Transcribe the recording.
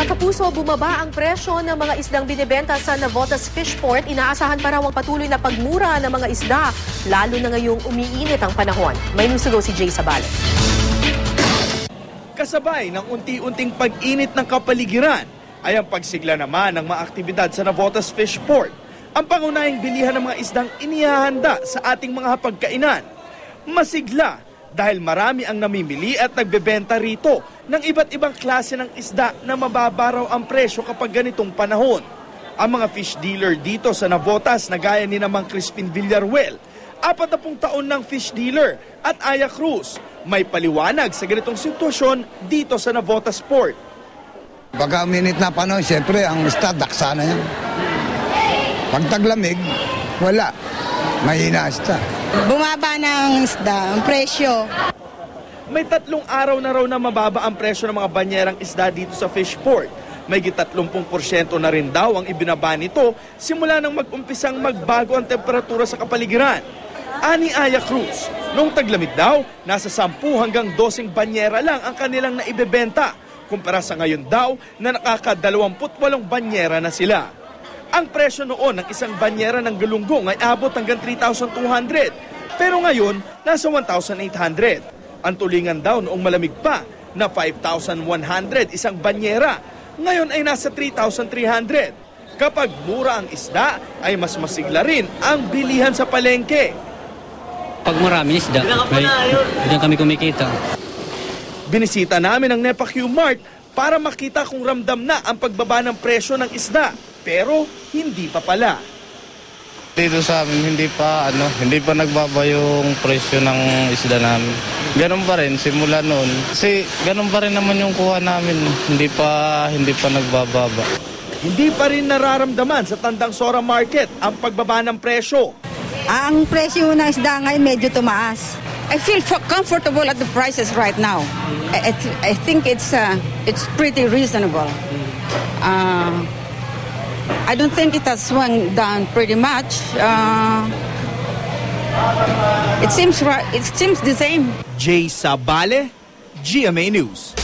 Mga kapuso, bumaba ang presyo ng mga isdang binibenta sa Navotas Fishport. Inaasahan pa raw ang patuloy na pagmura ng mga isda, lalo na ngayong umiinit ang panahon. May news to go si Jay Sabale. Kasabay ng unti-unting pag-init ng kapaligiran ay ang pagsigla naman ng mga aktibidad sa Navotas Fishport. Ang pangunahing bilihan ng mga isdang inihahanda sa ating mga hapagkainan. Masigla dahil marami ang namimili at nagbebenta rito ng iba't ibang klase ng isda na mababa raw ang presyo kapag ganitong panahon. Ang mga fish dealer dito sa Navotas na gaya ni namang Crispin Villaruel, 40 taon ng fish dealer, at Aya Cruz, may paliwanag sa ganitong sitwasyon dito sa Navotas Port. Pagka minute na panahon, siyempre ang isda, daksa na yan. Pag taglamig, wala. Mahina isda. Bumaba ng isda, ang presyo. May 3 araw na raw na mababa ang presyo ng mga banyerang isda dito sa Fishport. May 30% na rin daw ang ibinaba nito simula nang mag-umpisang magbago ang temperatura sa kapaligiran. Ani Aya Cruz, noong taglamig daw, nasa 10 hanggang 12 banyera lang ang kanilang naibebenta, kumpara sa ngayon daw na nakaka-28 banyera na sila. Ang presyo noon ng isang banyera ng galunggong ay abot hanggang 3,200, pero ngayon nasa 1,800. Ang tulingan daw noong malamig pa na 5,100 isang banyera, ngayon ay nasa 3,300. Kapag mura ang isda, ay mas masigla rin ang bilihan sa palengke. Pag maraming isda, diyan kami kumikita. Binisita namin ang Nepa Q Mart para makita kung ramdam na ang pagbaba ng presyo ng isda. Pero hindi pa pala. Dito sa amin hindi pa nagbaba yung presyo ng isda namin. Ganun pa rin simula noon. Kasi ganun pa rin naman yung kuha namin. Hindi pa nagbababa. Hindi pa rin nararamdaman sa Tandang Sora Market ang pagbaba ng presyo. Ang presyo ng isda ngayon medyo tumaas. I feel comfortable at the prices right now. I think it's pretty reasonable. I don't think it has swung down pretty much. It seems the same. Jay Sabale, GMA News.